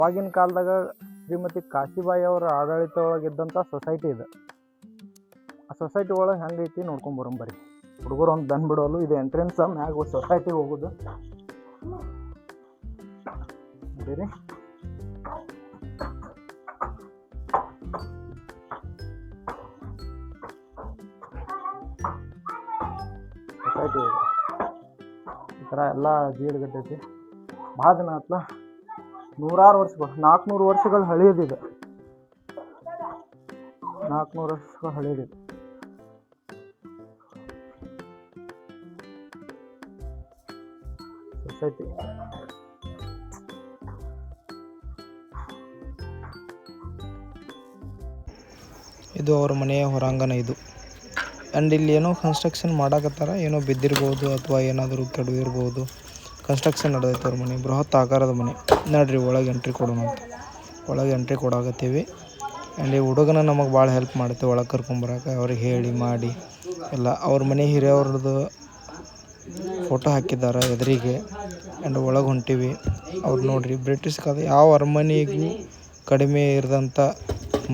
ಅವಾಗಿನ ಕಾಲದಾಗ ಶ್ರೀಮತಿ ಕಾಶಿಬಾಯಿ ಅವರ ಆಡಳಿತ ಒಳಗಿದ್ದಂಥ ಸೊಸೈಟಿ ಇದೆ. ಆ ಸೊಸೈಟಿ ಒಳಗೆ ಹೆಂಗೈತಿ ನೋಡ್ಕೊಂಬರಂಬರಿ. ಹುಡುಗರು ಒಂದು ಬಂದ್ಬಿಡೋಲು. ಇದು ಎಂಟ್ರೆನ್ಸ್ ಮ್ಯಾಗ ಸೊಸೈಟಿಗೆ ಹೋಗೋದು. ನೋಡಿರಿ, ಸೊಸೈಟಿ ಈ ಥರ ಎಲ್ಲ ಜೀಡ್ಗಟ್ಟೈತಿ. ಭಾಳ ದಿನ ಆತ್ಲ, ನೂರಾರು ವರ್ಷಗಳು, 400 ವರ್ಷಗಳು ಹಳೆಯದಿದೆ. 400 ವರ್ಷಗಳು ಹಳೆಯದಿದೆ. ಸೊಸೈಟಿ ಇದು ಅವ್ರ ಮನೆಯ ಹೊರಾಂಗಣ ಇದು. ಆ್ಯಂಡ್ ಇಲ್ಲಿ ಏನೋ ಕನ್ಸ್ಟ್ರಕ್ಷನ್ ಮಾಡಾಕತ್ತಾರ. ಏನೋ ಬಿದ್ದಿರ್ಬೋದು ಅಥವಾ ಏನಾದರೂ ಕೆಡವಿರ್ಬೋದು. ಕನ್ಸ್ಟ್ರಕ್ಷನ್ ನಡೆದೈತೆ ಅವ್ರ ಮನೆ. ಬೃಹತ್ ಆಕಾರದ ಮನೆ. ನೋಡ್ರಿ, ಒಳಗೆ ಎಂಟ್ರಿ ಕೊಡೋಣ ಅಂತ. ಒಳಗೆ ಎಂಟ್ರಿ ಕೊಡಾಕತ್ತೀವಿ. ಆ್ಯಂಡ್ ಈ ಹುಡುಗನ ನಮಗೆ ಭಾಳ ಹೆಲ್ಪ್ ಮಾಡುತ್ತೆ ಒಳಗೆ ಕರ್ಕೊಂಬರಕ್ಕೆ. ಅವ್ರಿಗೆ ಹೇಳಿ ಮಾಡಿ ಎಲ್ಲ. ಅವ್ರ ಮನೆ ಹಿರಿಯವ್ರದ್ದು ಫೋಟೋ ಹಾಕಿದ್ದಾರೆ ಎದುರಿಗೆ. ಆ್ಯಂಡ್ ಒಳಗೆ ಹೊಂಟೀವಿ. ಅವ್ರು ನೋಡ್ರಿ, ಬ್ರಿಟಿಷ್ ಕಾಲ ಯಾವ ಅರಮನೆಗೂ ಕಡಿಮೆ ಇರದಂಥ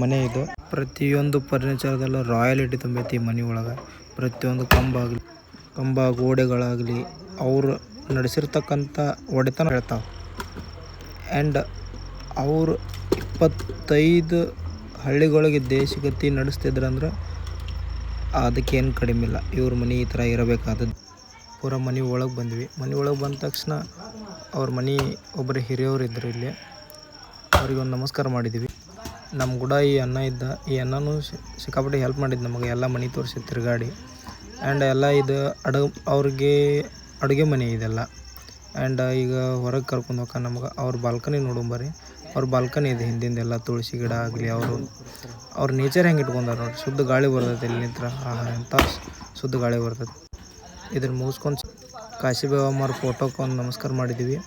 ಮನೆ ಇದು. ಪ್ರತಿಯೊಂದು ಫರ್ನಿಚರ್ದಲ್ಲೂ ರಾಯಲಿಟಿ ತುಂಬೈತಿ ಈ ಮನೆ ಒಳಗೆ. ಪ್ರತಿಯೊಂದು ಕಂಬ ಗೋಡೆಗಳಾಗಲಿ ಅವರು ನಡೆಸಿರ್ತಕ್ಕಂಥ ಒಡೆತನ ಹೇಳ್ತಾವೆ. ಆ್ಯಂಡ್ ಅವರು 25 ಹಳ್ಳಿಗಳಿಗೆ ದೇಶಗತಿ ನಡೆಸ್ತಿದ್ರಂದ್ರೆ ಅದಕ್ಕೇನು ಕಡಿಮೆ ಇಲ್ಲ. ಇವ್ರ ಮನೆ ಈ ಥರ ಇರಬೇಕಾದದ್ದು. ಪೂರ ಮನೆ ಒಳಗೆ ಬಂದ್ವಿ. ಮನೆ ಒಳಗೆ ಬಂದ ತಕ್ಷಣ ಅವ್ರ ಮನೆ ಒಬ್ಬರು ಹಿರಿಯವರು ಇದ್ದರು ಇಲ್ಲಿ. ಅವ್ರಿಗೊಂದು ನಮಸ್ಕಾರ ಮಾಡಿದ್ವಿ. ನಮ್ಮ ಕೂಡ ಈ ಅಣ್ಣ ಇದ್ದ. ಈ ಅಣ್ಣನೂ ಸಿಕ್ಕಾಪಟ್ಟೆ ಹೆಲ್ಪ್ ಮಾಡಿದ್ದು ನಮಗೆ. ಎಲ್ಲ ಮನೆ ತೋರಿಸಿ ತಿರುಗಾಡಿ. ಆ್ಯಂಡ್ ಎಲ್ಲ ಇದು ಅವ್ರಿಗೆ ಅಡುಗೆ ಮನೆ ಇದೆಲ್ಲ. ಆ್ಯಂಡ್ ಈಗ ಹೊರಗೆ ಕರ್ಕೊಂಡು ಹೋಗ ನಮಗೆ ಅವ್ರ ಬಾಲ್ಕನಿ ನೋಡಂಬರಿ. ಅವ್ರ ಬಾಲ್ಕನಿ ಇದೆ ಹಿಂದಿಂದೆಲ್ಲ ತುಳಸಿ ಗಿಡ ಆಗಲಿ. ಅವ್ರ ನೇಚರ್ ಹೆಂಗೆ ಇಟ್ಕೊಂಡಾರ ನೋಡಿ. ಶುದ್ಧ ಗಾಳಿ ಬರ್ತೈತೆ ಇಲ್ಲಿ ನಿಂತ್ರ. ಎಂಥ ಶುದ್ಧ ಗಾಳಿ ಬರ್ತೈತೆ. ಇದನ್ನು ಮುಗಿಸ್ಕೊಂಡು ಕಾಶಿಬಾಯಿ ಅಮ್ಮವ್ರ ಫೋಟೋಕ್ಕೆ ಒಂದು ನಮಸ್ಕಾರ ಮಾಡಿದ್ದೀವಿ.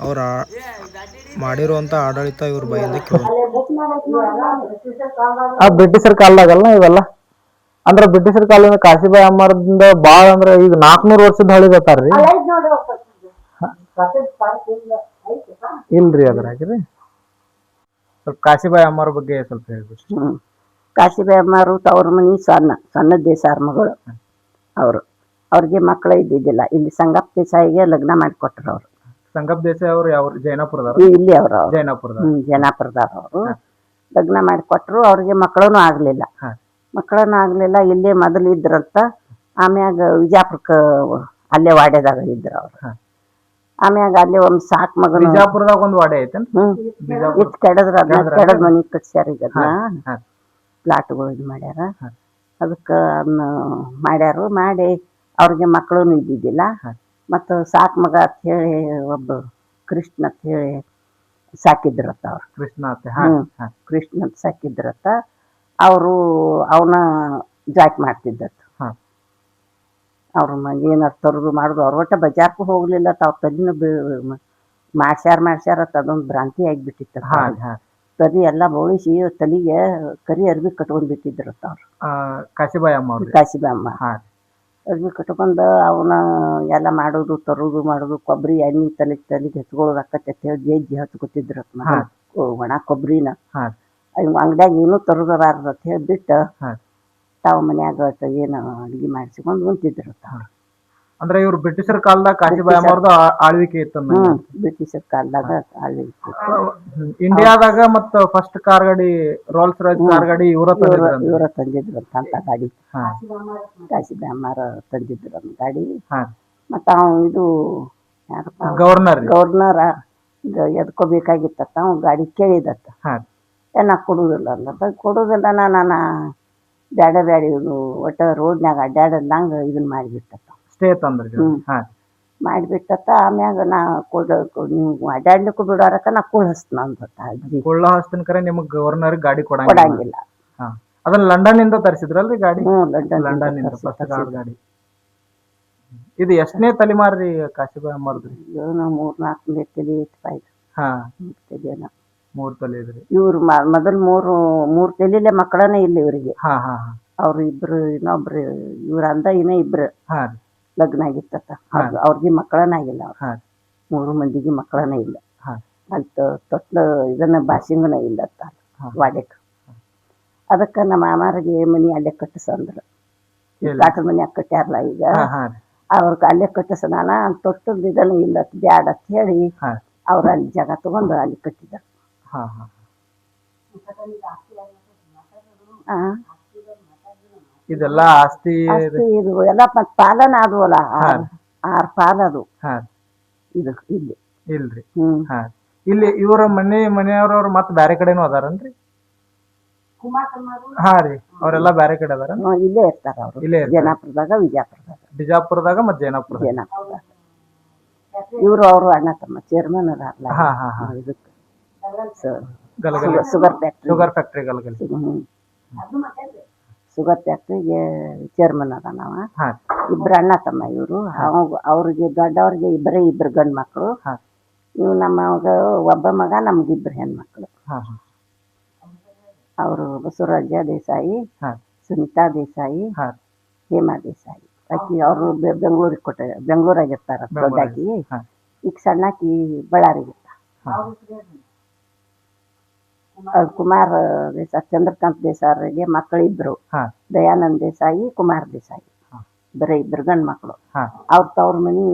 ಅವ್ರ ಮಾಡಿರುವಂಥ ಆಡಳಿತ ಇವ್ರ ಬಾಯಿಂದ ಕೇಳಿ. ಆ ಬ್ರಿಟಿಷರ್ ಕಾಲದಾಗಲ್ಲ ಇವೆಲ್ಲ. ಅಂದ್ರೆ ಬ್ರಿಟಿಷರ್ ಕಾಲದಿಂದ ಕಾಶಿಬಾಯಿ ಅಮ್ಮರದಿಂದ ಭಾಳ ಅಂದ್ರೆ ಈಗ 400 ವರ್ಷದ ಹಳಿದತ್ತಾರ್ರಿ. ಇಲ್ರಿ ಅದ್ರಾಗ್ರಿ. ಸ್ವಲ್ಪ ಕಾಶಿಬಾಯಿ ಅಮ್ಮರ ಬಗ್ಗೆ ಸ್ವಲ್ಪ ಹೇಳ್ಬಿಟ್ಟು. ಕಾಶಿಬಾಯಿ ಅಮ್ಮರು ಅವ್ರ ಮನೆ ಸಣ್ಣ ದೇಸಾರ ಮಗಳು. ಅವ್ರಿಗೆ ಮಕ್ಕಳು ಇದ್ದಿದ್ದಿಲ್ಲ. ಇಲ್ಲಿ ಸಂಗಪ್ಪ ದೇಸಾಯಿಗೆ ಲಗ್ನ ಮಾಡಿಕೊಟ್ರು ಅವರು. ಸಂಗಪ್ಪ ದೇಸಾಯಿ ಅವರು ಯಾವ ಜೈನಾಪುರದವ್ರು? ಇಲ್ಲಿ ಅವರು ಜೈನಾಪುರದವ್ರು ಲಗ್ನ ಮಾಡಿಕೊಟ್ರು. ಅವ್ರಿಗೆ ಮಕ್ಕಳೂ ಆಗ್ಲಿಲ್ಲ. ಇಲ್ಲೇ ಮೊದಲು ಇದ್ರಂತ. ಆಮ್ಯಾಗ ವಿಜಾಪುರಕ್ಕೆ ಅಲ್ಲೇ ವಾಡ್ಯದಾಗ ಇದ್ರು ಅವ್ರು. ಆಮ್ಯಾಗ ಅಲ್ಲೇ ಒಂದು ಸಾಕ್ ಮಗನ ಬಿಜಾಪುರದಾಗ ಒಂದು ವಾಡೆ ಐತೆ. ಇಟ್ ಕೆಡದ್ರ ಕೆಡದ್ ಮನಿ ಕಟ್ಸ್ಯಾರ. ಈಗ ಪ್ಲಾಟ್ಗಳು ಇದು ಮಾಡ್ಯಾರ. ಅದಕ್ಕೆ ಅದನ್ನ ಮಾಡ್ಯಾರು. ಮಾಡಿ ಅವ್ರಿಗೆ ಮಕ್ಕಳೂ ಇದ್ದಿದ್ದಿಲ್ಲ. ಮತ್ತು ಸಾಕ್ ಮಗ ಅಂತ ಹೇಳಿ ಒಬ್ಬ ಕೃಷ್ಣ ಅಂತ ಹೇಳಿ ಸಾಕಿದ್ರತ್ತ ಅವ್ರು. ಕೃಷ್ಣ ಅಂತ ಸಾಕಿದ್ರತ್ತ. ಅವರು ಅವನ ಜಾಕ್ ಮಾಡ್ತಿದ್ದತ್ತು. ಅವ್ರ ಏನಾರು ತರೋದು ಮಾಡೋದು. ಅವ್ರ ಒಟ್ಟ ಬಜಾರ್ಗೂ ಹೋಗ್ಲಿಲ್ಲ. ತಾವ್ ತಲಿನ ಮಾಡ್ಸ್ಯಾರತ್ತ. ಅದೊಂದು ಭ್ರಾಂತಿ ಆಗಿಬಿಟ್ಟಿತ್ತು. ತಲಿ ಎಲ್ಲ ಬೋಳಿಸಿ ತಲಿಗೆ ಕರಿ ಅರ್ಬಿ ಕಟ್ಕೊಂಡ್ ಬಿಟ್ಟಿದ್ರತ್ತ ಅವ್ರು. ಕಾಶಿಬಾಯಿ ಅಮ್ಮ ಅರ್ಬಿ ಕಟ್ಕೊಂಡು ಅವನ ಎಲ್ಲ ಮಾಡೋದು ತರೋದು ಕೊಬ್ಬರಿ ಎಣ್ಣೆ ತಲೆಗೆ ಹಚ್ಕೊಳ್ಳೋದು ಅಕ್ಕತ್ತೆ ಹೇಳಿ ಜೇಜ್ಜಿ ಹಚ್ಕೊತಿದ್ರತ್ತ. ಒಣ ಕೊಬ್ಬರಿನ ಅಂಗಡ್ಯಾಗ ಏನೂ ತರೋದಾರ್ದ ಅಂತ ಹೇಳಿ ಬಿಟ್ಟು ತಾವು ಮನ್ಯಾಗ ಏನು ಅಡುಗೆ ಮಾಡಿಸ್ಕೊಂಡು ಉಂತಿದ್ರತ್ತ. ಅಂದ್ರೆ ಇವ್ರು ಬ್ರಿಟಿಷರ್ ಕಾಲದಾಗ ಕಾಶಿಬಾಯಿ ಅಮ್ಮವ್ರದ್ದು ಆಳ್ವಿಕೆ ಇತ್ತು. ಬ್ರಿಟಿಷರ್ ಕಾಲದಾಗ ಆಳ್ವಿಕೆ ಇಂಡಿಯಾದಾಗ ಮತ್ತ ಫಸ್ಟ್ ಕಾರ್ ಗಾಡಿ ರೋಲ್ಸ್ ರಾಯ್ಸ್ ಕಾರ್ ಗಾಡಿ ಇವರ ತಂದಿದ್ರಂತ ಗಾಡಿ. ಕಾಶಿಬಾಯಿ ಅಮ್ಮಾರ ತಂದಿದ್ರು ಗಾಡಿ. ಮತ್ತ ಇದು ಯಾರಪ್ಪ ಗವರ್ನರ ಎದ್ಕೋಬೇಕಾಗಿತ್ತ. ಅವ್ ಗಾಡಿ ಕೇಳಿದತ್ತ. ನಾ ಕೊಡುದಿಲ್ಲ ಅಂತ. ಕೊಡುದಿಲ್ಲ ನಾನು ಬ್ಯಾಡ ಇವನು ಒಟ್ಟ ರೋಡ್ನಾಗ ಅಡ್ಡಾಡಂಗ ಇದನ್ನ ಮಾಡಿಬಿಟ್ಟತ್ತ. ಸ್ಟೇ ತಂದ್ರಿ ಮಾಡಿಬಿಟ್ಟತ್ತ. ಆಮ್ಯಾಗ ನಾ ನೀವು ಅಡ್ಡಾಡ್ಲಿಕ್ಕೂ ಬಿಡೋರಕ್ಕ ನಾ ಕುಳ್ಳ ಹಸ್ತನ ಅಂತ. ಕುಳ್ಳ ಹಸ್ತನ ಕರೆ ನಿಮಗ್ ಗವರ್ನರ್ ಗಾಡಿ ಕೊಡಂಗಿಲ್ಲ. ಅದನ್ನ ಲಂಡನ್ ಇಂದ ತರಿಸಿದ್ರಲ್ರಿ ಗಾಡಿ? ಲಂಡನ್ ಇಂದ ಫಸ್ಟ್ ಗಾಡಿ. ಇದು ಎಷ್ಟನೇ ತಲೆಮಾರ್ರಿ ಕಾಶಿಬಾಯಿ ಅಮ್ಮರ್ದ್ರಿ? 3-4 ತಲೆ ಇತ್ತು. 3 ತಲೆ ಇದ್ರಿ. ಇವ್ರು ಮೊದಲ್ 3 ತಲೆಲೆ ಮಕ್ಕಳನೇ ಇಲ್ಲ ಇವ್ರಿಗೆ. ಅವ್ರು ಇಬ್ರು ಇನ್ನೊಬ್ರು ಇವ್ರ ಅಂದ ಇಬ್ರು ಲಗ್ನ ಆಗಿತ್ತ. ಅವ್ರಿಗೆ ಮಕ್ಕಳನ್ನಾಗಿಲ್ಲ. 3 ಮಂದಿಗೆ ಮಕ್ಕಳನೇ ಇಲ್ಲ. ಅಂತ ತೊಟ್ಲು ಇದನ್ನ ಬಾಸಿಂಗನ ಇಲ್ಲತ್ತ ವಾಡ್ಯಕ್ಕೆ. ಅದಕ್ಕೆ ನಮ್ಮ ಮಾಮಾರಿಗೆ ಮನಿ ಅಲ್ಲೇ ಕಟ್ಟಿಸಂದ್ರು. ಕಾಟದ ಮನ್ಯಾಗ ಕಟ್ಟ್ಯಾರಲ್ಲ ಈಗ, ಅವ್ರಿಗೆ ಅಲ್ಲೇ ಕಟ್ಟಿಸೋಣ ತೊಟ್ಟದ ಇದನ್ನು ಇಲ್ಲತ್ ಬ್ಯಾಡ ಅಂತ ಹೇಳಿ ಅವ್ರು ಅಲ್ಲಿ ಜಾಗ ತಗೊಂಡು ಅಲ್ಲಿ ಕಟ್ಟಿದ್ದಾರೆ. ಇದೆಲ್ಲ ಆಸ್ತಿ ಇದು ಎಲ್ಲ ಮತ್ ಪಾಲನ ಆದ್ವಲ್ಲ, 6 ಪಾಲ ಅದು ಇದು ಇಲ್ಲಿ ಇಲ್ರಿ. ಇಲ್ಲಿ ಇವರ ಮನೆಯವ್ರವ್ರು ಮತ್ ಬ್ಯಾರೆ ಕಡೆನೂ ಅದಾರನ್ರಿ? ರೀ ಅವ್ರೆಲ್ಲಾ ಬ್ಯಾರೆ ಕಡೆ ಅದಾರ? ಇಲ್ಲೇ ಇರ್ತಾರ ಅವ್ರು. ಇಲ್ಲೇ ಜೈನಾಪುರದಾಗ, ಬಿಜಾಪುರದಾಗ ಮತ್ ಜೈನಾಪುರದಾಗ. ಇವ್ರು ಅವರು ಅಣ್ಣ ತಮ್ಮ ಚೇರ್ಮನ್ ಅದಾರಲ್ಲ ಇದಕ್ಕೆ ಶುಗರ್ ಫ್ಯಾಕ್ಟ್ರಿ ಗಲಗಲಿ. ಶುಗರ್ ಫ್ಯಾಕ್ಟ್ರಿಗೆ ಚೇರ್ಮನ್ ಅದಾನವ. ಇಬ್ರು ಅಣ್ಣ ತಮ್ಮ ಇವರು. ಅವ್ರಿಗೆ ದೊಡ್ಡವ್ರಿಗೆ ಇಬ್ರು ಗಂಡು ಮಕ್ಕಳು. ಇವ್ ನಮ್ಮ ಒಬ್ಬ ಮಗ, ನಮ್ಗಿಬ್ರು ಹೆಣ್ಮಕ್ಳು. ಅವರು ಬಸವರಾಜ ದೇಸಾಯಿ, ಸುನೀತಾ ದೇಸಾಯಿ, ಹೇಮಾ ದೇಸಾಯಿ. ಆಕಿ ಅವರು ಬೆಂಗಳೂರಾಗ ಇರ್ತಾರ ದೊಡ್ಡಾಕಿ. ಈಗ ಸಣ್ಣಾಕಿ ಬಳ್ಳಾರಿಗೆ ಕುಮಾರ್ ದೇಸಾಯಿ, ಚಂದ್ರಕಾಂತ್ ದೇಸಾಯಿಗೆ ಮಕ್ಕಳಿಬ್ರು, ದಯಾನಂದ್ ದೇಸಾಯಿ, ಕುಮಾರ್ ದೇಸಾಯಿ. ಬರೀ ಇಬ್ರು ಗಂಡು ಮಕ್ಕಳು. ಅವ್ರ ತವ್ರ ಮನಿ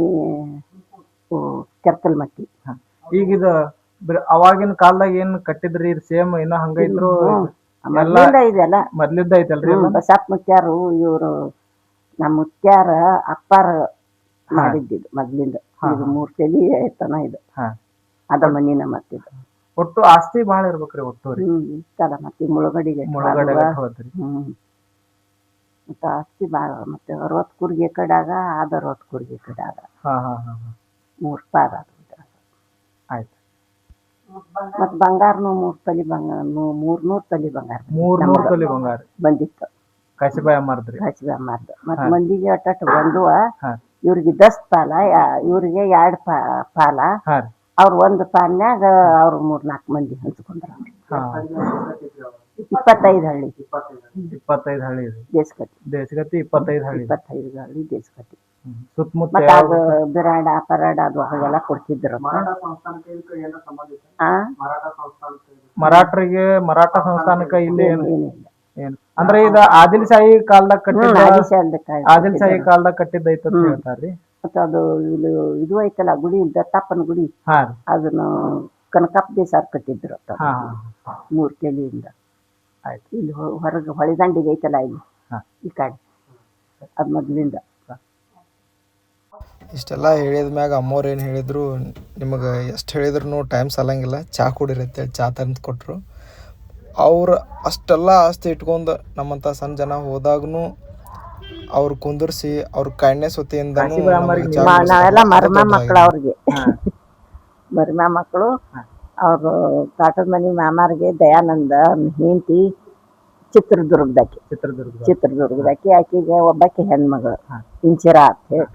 ಕೆರ್ಕಲ್ಮಟ್ಟಿ. ಈಗಿದ ಅವಾಗಿನ ಕಾಲದಾಗ ಏನ್ ಕಟ್ಟಿದ್ರಿ ಸೇಮ್ ಇನ್ನ ಹಂಗ ಇದ್ರು? ಇದೆಲ್ಲ ಮೊದ್ಲಿದ್ದ ಐತಲ್ರಿ? ಬಸಪ್ಪ ಮುತ್ಯಾರು ಇವ್ರು ನಮ್ಮ ಮುತ್ಯಾರ ಅಪ್ಪಾರ ಮಾಡಿದ್ದಿದ್ದು ಮೊದ್ಲಿಂದ. ಇದು 3 ತಲಿ ಐತನ ಇದು. ಅದ ಮನಿನ ಮತ್ತಿದ್ದು. ಒಟ್ಟು ಆಸ್ತಿ ಬಾಳ ಇರ್ಬೇಕ್ರಿ ಒಟ್ಟು? ಇತ್ತಲ್ಲ ಮತ್ತೆ ಮುಳುಗಡಿಗೆ ಮತ್ತೆ ಆಸ್ತಿ ಬಾಳ. ಮತ್ತೆ 60 ಕುರ್ಗೆ ಕಡಾಗ ಅದ 60 ಕುರ್ಗೆ ಕಡಾಗ 3 ಪಾರ. ಆಯ್ತು. ಮತ್ ಬಂಗಾರನು 3 ತೊಲಿ ಬಂಗಾರ, 300 ತೊಲಿ ಬಂಗಾರ, 300 ತೊಲಿ ಬಂಗಾರ ಬಂದಿತ್ತು. ಕಾಶಿಬಾಯಿ ಅಮ್ಮಾರ್ದ್ರಿ? ಕಾಶಿಬಾಯಿ ಅಮ್ಮಾರ್ದು. ಮತ್ ಮಂದಿಗೆ ಅಟ್ಟ ಬಂದುವ. ಇವ್ರಿಗೆ 10 ಪಾಲ, ಇವ್ರಿಗೆ 2 ಪಾಲ. ಅವ್ರ 1 ಪಾಲ್ನ್ಯಾಗ ಅವ್ರು 3-4 ಮಂದಿ ಹಂಚ್ಕೊಂಡ್ರ. 25 ಹಳ್ಳಿ. 25 ಹಳ್ಳಿ ದೇಶಗತಿ. 25 ಹಳ್ಳಿ. 25 ಹಳ್ಳಿ ದೇಶಗತಿ. ಸುತ್ತಮುತ್ತ ಬಿರಾಡ ಪರಾಡ ಅದು ಹಾಗೆಲ್ಲ ಕೊಡ್ತಿದ್ರು. ಮರಾಠರಿಗೆ ಮರಾಠ ಸಂಸ್ಥಾನಕ್ಕ ಇಲ್ಲಿ ಏನ್ ಅಂದ್ರೆ ಇದು ಆದಿಲ್ಶಾಹಿ ಕಾಲದಾಗ ಕಟ್ಟಿದ್ದ, ಆದಿಲ್ಶಾಹಿ ಕಾಲದಾಗ ಕಟ್ಟಿದ್ದೈತ ಅಂತ ಹೇಳ್ತಾರ್ರಿ. ಮತ್ತ ಅದು ಇದು ಐತಲ್ಲ ಗುಡಿ, ದತ್ತಪ್ಪನ ಗುಡಿ, ಅದನ್ನ ಕನಕಪ್ಪ ದೇಸಾರ್ ಕಟ್ಟಿದ್ರು 3 ಕೆಲಿಯಿಂದ. ಇಲ್ಲಿ ಹೊರಗೆ ಹೊಳಿದಂಡಿಗೆ ಐತಲ್ಲ ಇಲ್ಲಿ ಈ ಕಡೆ, ಅದ್ ಮೊದ್ಲಿಂದ. ಇಷ್ಟೆಲ್ಲ ಹೇಳಿದ ಮ್ಯಾಗ ಅಮ್ಮವ್ರು ಏನು ಹೇಳಿದ್ರು, ನಿಮಗೆ ಎಷ್ಟು ಹೇಳಿದ್ರು ಟೈಮ್ ಸಾಲಂಗಿಲ್ಲ. ಚಹಾ ಕುಡಿರತ್ತೆ ಚಹಾ ತಂದು ಕೊಟ್ಟರು. ಅವ್ರು ಅಷ್ಟೆಲ್ಲ ಆಸ್ತಿ ಇಟ್ಕೊಂಡು ನಮ್ಮಂಥ ಸಣ್ಣ ಜನ ಹೋದಾಗೂ ಅವ್ರು ಕುಂದರ್ಸಿ ಅವ್ರ ಕೈಂಡ್ನೆಸ್ ಹೊತ್ತಿಯಿಂದ ನಾವೆಲ್ಲ ಮರ್ಮ ಮಕ್ಕಳು ಅವ್ರಿಗೆ. ಮರ್ಮ ಮಕ್ಕಳು. ಅವರು ಕಾಟದ ಮನೆ ಮಾಮಾರಿಗೆ ದಯಾನಂದ ಹೆಂಡತಿ ಚಿತ್ರದುರ್ಗದಾಕಿ. ಆಕಿಗೆ ಒಬ್ಬಾಕಿ ಹೆಣ್ಮಗಳು ಇಂಚಿರ ಅಂತ ಹೇಳಿ.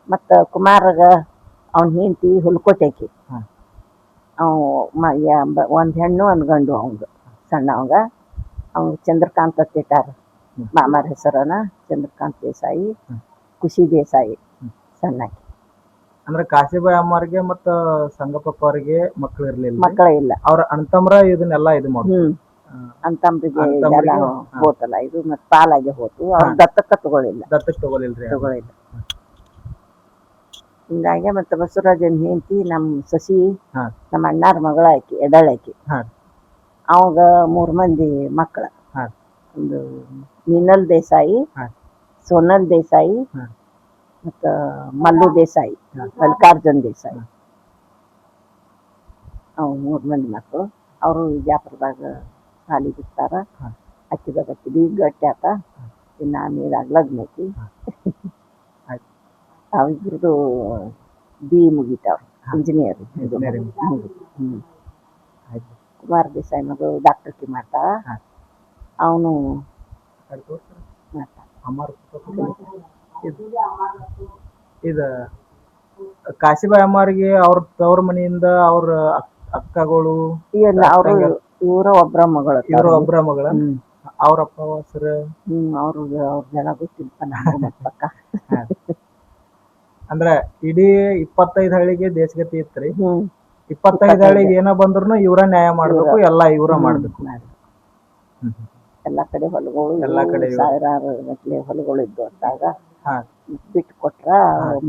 ಮತ್ತು ಕುಮಾರಗ ಅವನ ಹೆಂಡತಿ ಹುಲ್ಕೋಟೆಕಿ. ಒಂದು ಹೆಣ್ಣು 1 ಗಂಡು. ಅವಂಗ ಸಣ್ಣವಂಗ ಚಂದ್ರಕಾಂತ್ ಅಂತ ಇಟ್ಟಾರ ಮಾಮಾರ ಹೆಸರನ. ಚಂದ್ರಕಾಂತ್ ದೇಸಾಯಿ, ಖುಷಿ ದೇಸಾಯಿ ಸಣ್ಣಾಕಿ. ಅಂದ್ರೆ ಕಾಶಿಬಾಯಿ ಅಮ್ಮಾರಿಗೆ ಮತ್ತ ಸಂಗಪ್ಪ ಅವರಿಗೆ ಮಕ್ಕಳು ಇರ್ಲಿಲ್ಲ? ಮಕ್ಕಳ ಇಲ್ಲ. ಅವ್ರ ಅಣ್ತಮ್ರ ಇದನ್ನೆಲ್ಲ ಇದು ಮಾಡಿ ಅಂತಂಬ್ರಿಗೆ ಹೋತಲ್ಲ ಇದು. ಮತ್ ಪಾಲಾಗೆ ಹೋತು. ಅವ್ರ ದತ್ತಕ್ಕ ತಗೊಳಿಲ್ಲ. ಹಿಂಗಾಗಿ ಮತ್ತೆ ಬಸವರಾಜನ್ ಹೆಂಡತಿ ನಮ್ಮ ಸಸಿ, ನಮ್ಮ ಅಣ್ಣಾರ ಮಗಳ ಆಕಿ ಎಡಳಾಕಿ. ಅವಾಗ 3 ಮಂದಿ ಮಕ್ಕಳ. ಒಂದು ಮೀನಲ್ ದೇಸಾಯಿ, ಸೋನಲ್ ದೇಸಾಯಿ, ಮತ್ತ ಮಲ್ಲು ದೇಸಾಯಿ, ಮಲ್ಲಿಕಾರ್ಜುನ್ ದೇಸಾಯಿ. ಅವ್ 3 ಮಂದಿ ಮಕ್ಕಳು. ಅವರು ವಿಜಯಪುರದಾಗ ಶಾಲಿಗೆ ಇರ್ತಾರ. ಅಕ್ಕಿದಾಗ ಈಗ ಗಟ್ಟಿ ಆತ. ಇನ್ನು ಆಮೇಲೆ ಲಗ್ನ ಐತಿ. ಅವಿಬ್ರದ್ದು ಬಿ ಮುಗಿತಾವ, ಇಂಜಿನಿಯರ್. ಕುಮಾರ್ ದೇಸಾಯಿ ಮಗಳು ಡಾಕ್ಟರ್ಕಿ ಮಾಡ್ತಾಳ. ಅವನು ಇದ ಕಾಶಿಬಾಯಿ ಅಮ್ಮಾರಿಗೆ ಅವ್ರ ತವ್ರ ಮನೆಯಿಂದ ಅವ್ರ ಅಕ್ಕಗಳು ಅವರು ಇವರ ಒಬ್ಬರ ಮಗಳು. ಅವ್ರಪ್ಪ ಹೆಸರು ಅವ್ರದ್ದೆಲ್ಲ ಗೊತ್ತಿಲ್ಲ ಪಕ್ಕ. ಅಂದ್ರ ಇಡೀ 25 ಹಳ್ಳಿಗೆ ದೇಶಗತಿ ಇತ್ರಿ. 25 ಹಳ್ಳಿಗೆ ಏನ ಬಂದ್ರು ಇವ್ರ ನ್ಯಾಯ ಮಾಡ್ಬೇಕು, ಎಲ್ಲ ಇವ್ರ ಮಾಡ್ಬೇಕು. ಎಲ್ಲಾ ಕಡೆ ಹೊಲಗಳು ಎಲ್ಲಾ ಕಡೆ ಸಾವಿರಾರು ಗಟ್ಲೆ ಹೊಲಗಳು ಇದ್ದು ಅಂದಾಗ ಹಾ. ಬಿಟ್ಟು ಕೊಟ್ರ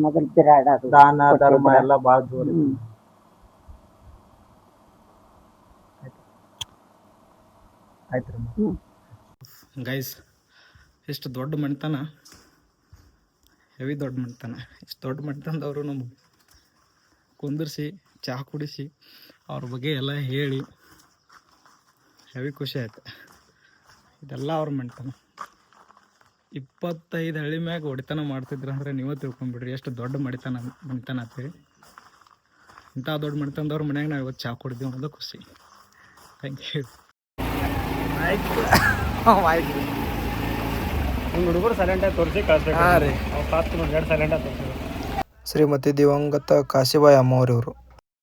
ಮೊದಲ್ ಬಿರಾಡೋದು ದಾನ ಧರ್ಮ ಎಲ್ಲ ಬಾಳ ಜೋರ್ ಇತ್ತು. ಆಯ್ತ್ರಿ ಗೈಸ್, ಇಷ್ಟು ದೊಡ್ಡ ಮಣ್ತನ, ಹೆವಿ ದೊಡ್ಡ ಮಣ್ತನ. ಇಷ್ಟು ದೊಡ್ಡ ಮಣ್ತನದವರು ನಮ್ಗೆ ಕುಂದಿರ್ಸಿ ಚಹಾ ಕುಡಿಸಿ ಅವ್ರ ಬಗ್ಗೆ ಎಲ್ಲ ಹೇಳಿ ಹೆವಿ ಖುಷಿ ಆಯ್ತು. ಇದೆಲ್ಲ ಅವ್ರ ಮಣ್ತನ. 25 ಹಳ್ಳಿ ಮ್ಯಾಗ ಹೊಡಿತನ ಮಾಡ್ತಿದ್ರು ಅಂದ್ರೆ ನೀವೇ ತಿಳ್ಕೊಂಬಿಡ್ರಿ ಎಷ್ಟು ದೊಡ್ಡ ಮಣಿತನ ಆಗ್ತೀವಿ. ಇಂಥ ದೊಡ್ಡ ಮಣಿತನದವ್ರ ಮನ್ಯಾಗ ನಾವು ಇವತ್ತು ಚಹಾ ಕುಡಿದೀವಿ ಅನ್ನೋದು ಖುಷಿ. Thank you. ಆಯ್ತು ಆಯ್ತು. ನಿಮ್ಮ ಹುಡುಗರು ಸೈಲೆಂಟಾಗಿ ತೋರಿಸಿ ಕಳಿಸ್ಬೇಕು. ಹಾಂ ರೀ, 10 ಮಿನಿಟ್ ಸೈಲೆಂಟಾಗಿ ತೋರಿಸಿ. ಶ್ರೀಮತಿ ದಿವಂಗತ ಕಾಶಿಬಾಯಿ ಅಮ್ಮವ್ರಿವರು.